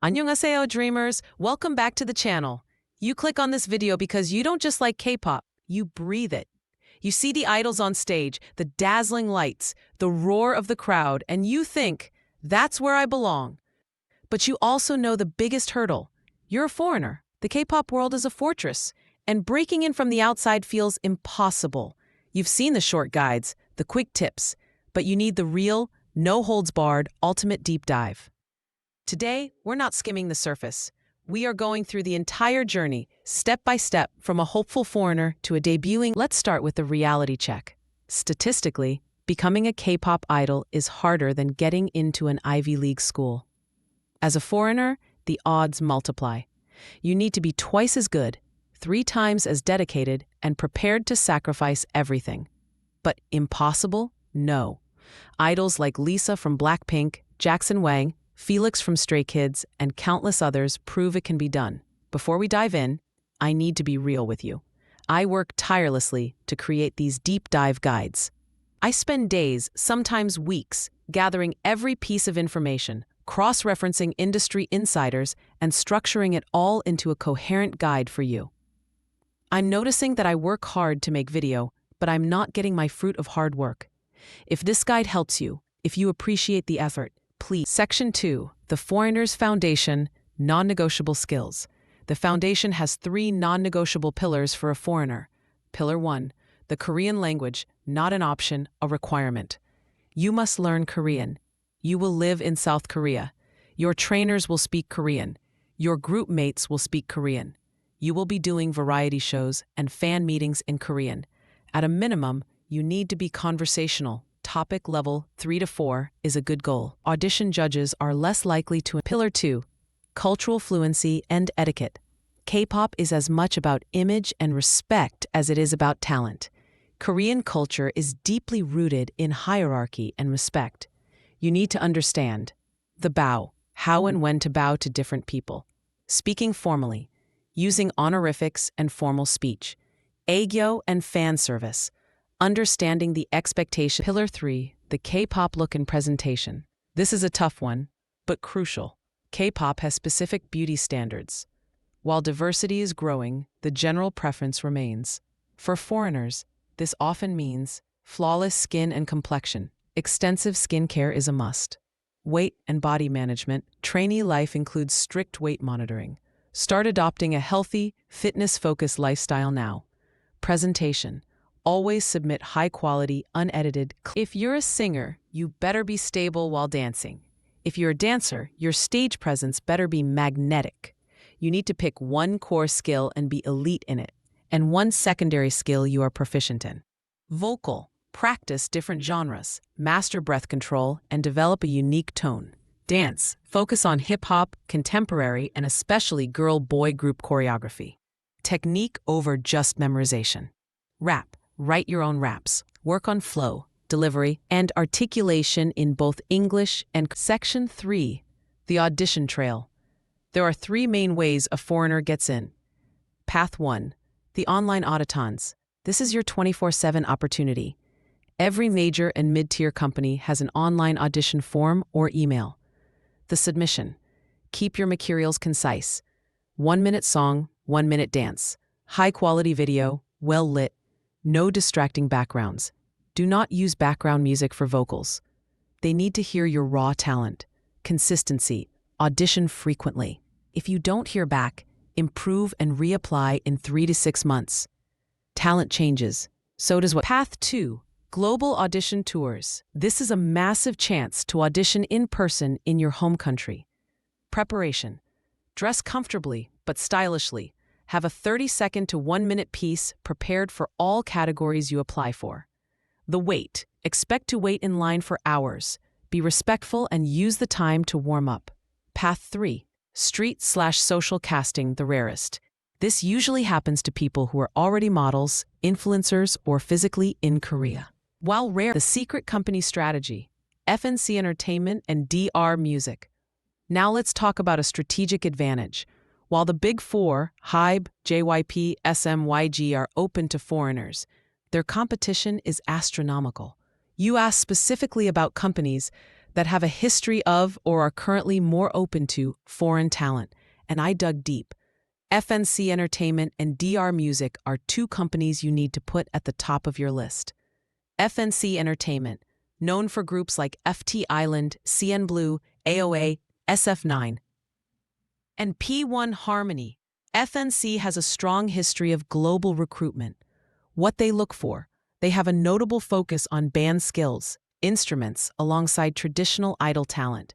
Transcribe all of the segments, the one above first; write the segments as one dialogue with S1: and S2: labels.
S1: Annyeonghaseyo, dreamers. Welcome back to the channel. You click on this video because you don't just like K-pop, you breathe it. You see the idols on stage, the dazzling lights, the roar of the crowd, and you think, that's where I belong. But you also know the biggest hurdle. You're a foreigner. The K-pop world is a fortress, and breaking in from the outside feels impossible. You've seen the short guides, the quick tips, but you need the real, no-holds-barred, ultimate deep dive. Today, we're not skimming the surface. We are going through the entire journey, step by step, from a hopeful foreigner to a debuting. Let's start with the reality check. Statistically, becoming a K-pop idol is harder than getting into an Ivy League school. As a foreigner, the odds multiply. You need to be twice as good, 3 times as dedicated, and prepared to sacrifice everything. But impossible? No. Idols like Lisa from Blackpink, Jackson Wang, Felix from Stray Kids, and countless others prove it can be done. Before we dive in, I need to be real with you. I work tirelessly to create these deep dive guides. I spend days, sometimes weeks, gathering every piece of information, cross-referencing industry insiders, and structuring it all into a coherent guide for you. I'm noticing that I work hard to make video, but I'm not getting my fruit of hard work. If this guide helps you, if you appreciate the effort, please. Section 2, the Foreigner's Foundation, Non-Negotiable Skills. The foundation has 3 non-negotiable pillars for a foreigner. Pillar 1, the Korean language, not an option, a requirement. You must learn Korean. You will live in South Korea. Your trainers will speak Korean. Your group mates will speak Korean. You will be doing variety shows and fan meetings in Korean. At a minimum, you need to be conversational. Topic level 3 to 4 is a good goal. Audition judges are less likely to. Pillar 2, cultural fluency and etiquette. K-pop is as much about image and respect as it is about talent. Korean culture is deeply rooted in hierarchy and respect. You need to understand the bow, how and when to bow to different people. Speaking formally, using honorifics and formal speech. Aegyo and fan service. Understanding the expectation. Pillar 3, the K-pop look and presentation. This is a tough one, but crucial. K-pop has specific beauty standards. While diversity is growing, the general preference remains. For foreigners, this often means flawless skin and complexion. Extensive skincare is a must. Weight and body management. Trainee life includes strict weight monitoring. Start adopting a healthy, fitness-focused lifestyle now. Presentation. Always submit high-quality, unedited. If you're a singer, you better be stable while dancing. If you're a dancer, your stage presence better be magnetic. You need to pick one core skill and be elite in it, and one secondary skill you are proficient in. Vocal. Practice different genres, master breath control, and develop a unique tone. Dance. Focus on hip-hop, contemporary, and especially girl-boy group choreography. Technique over just memorization. Rap. Write your own raps. Work on flow, delivery, and articulation in both English and. Section 3, the audition trail. There are 3 main ways a foreigner gets in. Path 1, the online auditions. This is your 24/7 opportunity. Every major and mid-tier company has an online audition form or email. The submission. Keep your materials concise. 1-minute song, 1-minute dance. High-quality video, well-lit. No distracting backgrounds. Do not use background music for vocals. They need to hear your raw talent. Consistency. Audition frequently. If you don't hear back, improve and reapply in 3 to 6 months. Talent changes. So does what. Path 2. Global audition tours. This is a massive chance to audition in person in your home country. Preparation. Dress comfortably but stylishly. Have a 30-second to 1-minute piece prepared for all categories you apply for. The wait. Expect to wait in line for hours. Be respectful and use the time to warm up. Path 3. Street/social casting, the rarest. This usually happens to people who are already models, influencers, or physically in Korea. While rare, the secret company strategy. FNC Entertainment and DR Music. Now let's talk about a strategic advantage. While the Big Four, HYBE, JYP, SMYG are open to foreigners, their competition is astronomical. You asked specifically about companies. that have a history of or are currently more open to foreign talent, and I dug deep. FNC Entertainment and DR Music are two companies you need to put at the top of your list. FNC Entertainment, known for groups like FT Island, CN Blue, AOA, SF9, and P1 Harmony. FNC has a strong history of global recruitment. What they look for: they have a notable focus on band skills, instruments, alongside traditional idol talent.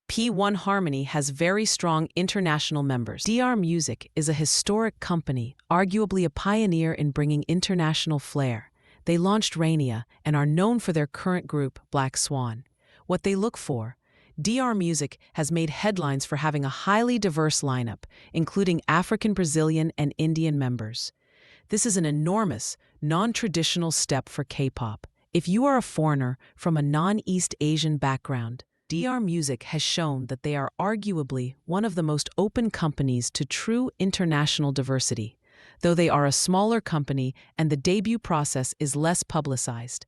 S1: P1 Harmony has very strong international members. DR Music is a historic company, arguably a pioneer in bringing international flair. They launched Rainier and are known for their current group, Black Swan. What they look for: DR Music has made headlines for having a highly diverse lineup, including African, Brazilian, and Indian members. This is an enormous, non-traditional step for K-pop. If you are a foreigner from a non-East Asian background, DR Music has shown that they are arguably one of the most open companies to true international diversity, though they are a smaller company and the debut process is less publicized.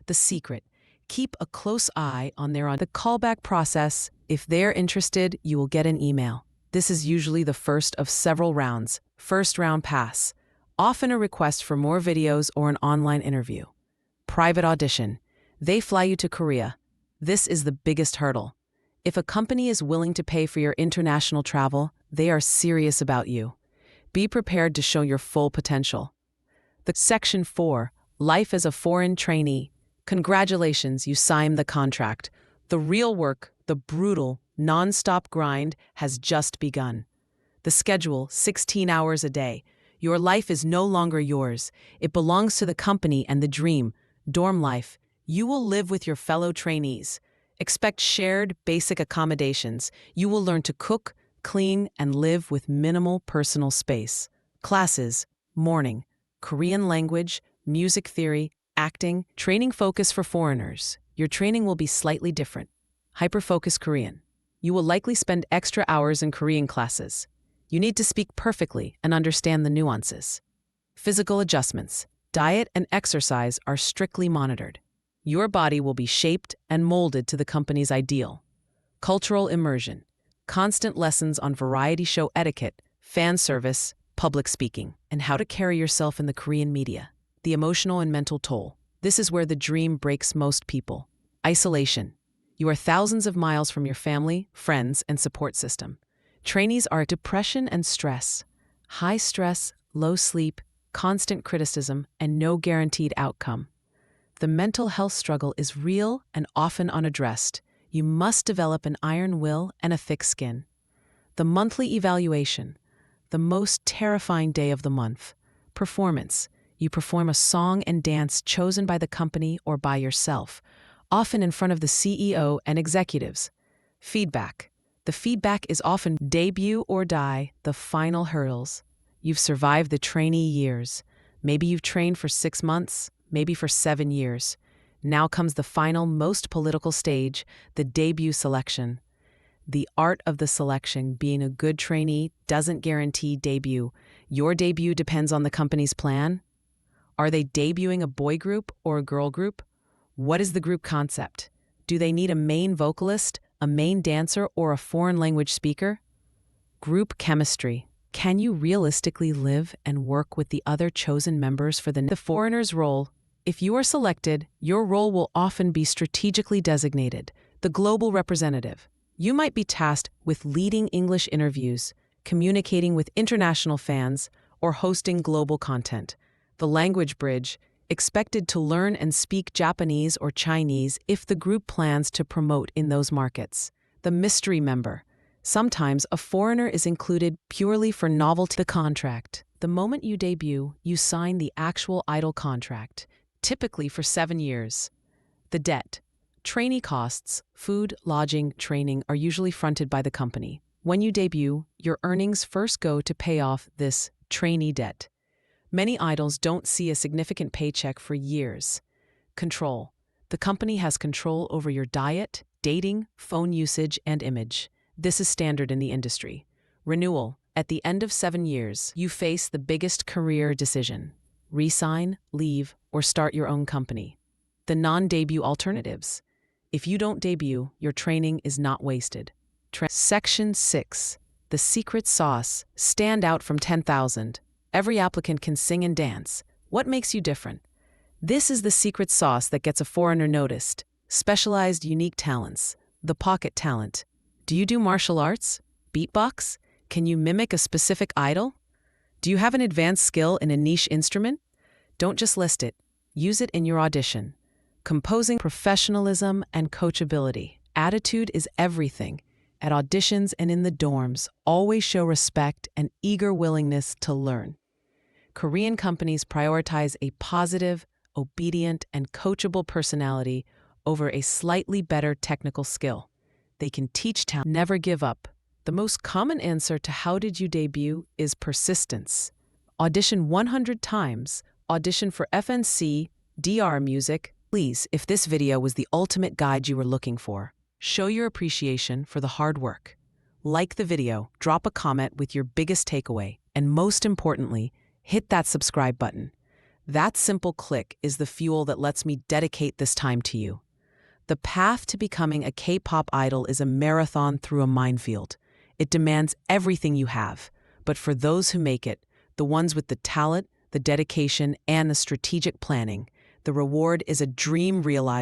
S1: The secret: keep a close eye on the callback process. If they're interested, you will get an email. This is usually the first of several rounds. First round pass, often a request for more videos or an online interview. Private audition. They fly you to Korea. This is the biggest hurdle. If a company is willing to pay for your international travel, they are serious about you. Be prepared to show your full potential. Section 4. Life as a foreign trainee. Congratulations, you signed the contract. The real work, the brutal, non-stop grind, has just begun. The schedule: 16 hours a day. Your life is no longer yours. It belongs to the company and the dream. Dorm life. You will live with your fellow trainees. Expect shared, basic accommodations. You will learn to cook, clean, and live with minimal personal space. Classes: morning, Korean language, music theory, acting, training focus for foreigners. Your training will be slightly different. Hyper-focus Korean. You will likely spend extra hours in Korean classes. You need to speak perfectly and understand the nuances. Physical adjustments. Diet and exercise are strictly monitored. Your body will be shaped and molded to the company's ideal. Cultural immersion. Constant lessons on variety show etiquette, fan service, public speaking, and how to carry yourself in the Korean media. The emotional and mental toll. This is where the dream breaks most people. Isolation. You are thousands of miles from your family, friends, and support system. Trainees are depression and stress. High stress, low sleep, constant criticism, and no guaranteed outcome. The mental health struggle is real and often unaddressed. You must develop an iron will and a thick skin. The monthly evaluation. The most terrifying day of the month. Performance. You perform a song and dance chosen by the company or by yourself, often in front of the CEO and executives. Feedback. The feedback is often debut or die, the final hurdles. You've survived the trainee years. Maybe you've trained for 6 months, maybe for 7 years. Now comes the final, most political stage, the debut selection. The art of the selection: being a good trainee doesn't guarantee debut. Your debut depends on the company's plan. Are they debuting a boy group or a girl group? What is the group concept? Do they need a main vocalist, a main dancer, or a foreign language speaker? Group chemistry. Can you realistically live and work with the other chosen members for the foreigner's role? If you are selected, your role will often be strategically designated, the global representative. You might be tasked with leading English interviews, communicating with international fans, or hosting global content. The language bridge. Expected to learn and speak Japanese or Chinese if the group plans to promote in those markets. The mystery member. Sometimes a foreigner is included purely for novelty. The contract. The moment you debut, you sign the actual idol contract, typically for 7 years. The debt. Trainee costs, food, lodging, training are usually fronted by the company. When you debut, your earnings first go to pay off this trainee debt. Many idols don't see a significant paycheck for years. Control. The company has control over your diet, dating, phone usage, and image. This is standard in the industry. Renewal. At the end of 7 years, you face the biggest career decision: resign, leave, or start your own company. The non-debut alternatives. If you don't debut, your training is not wasted. Section 6. The secret sauce. Stand out from 10,000. Every applicant can sing and dance. What makes you different? This is the secret sauce that gets a foreigner noticed. Specialized unique talents. The pocket talent. Do you do martial arts? Beatbox? Can you mimic a specific idol? Do you have an advanced skill in a niche instrument? Don't just list it. Use it in your audition. Composing, professionalism, and coachability. Attitude is everything. At auditions and in the dorms, always show respect and eager willingness to learn. Korean companies prioritize a positive, obedient, and coachable personality over a slightly better technical skill. They can teach talent. Never give up. The most common answer to how did you debut is persistence. Audition 100 times. Audition for FNC, DR music. Please, if this video was the ultimate guide you were looking for, show your appreciation for the hard work. Like the video, drop a comment with your biggest takeaway, and most importantly, hit that subscribe button. That simple click is the fuel that lets me dedicate this time to you. The path to becoming a K-pop idol is a marathon through a minefield. It demands everything you have, but for those who make it, the ones with the talent, the dedication, and the strategic planning, the reward is a dream realized.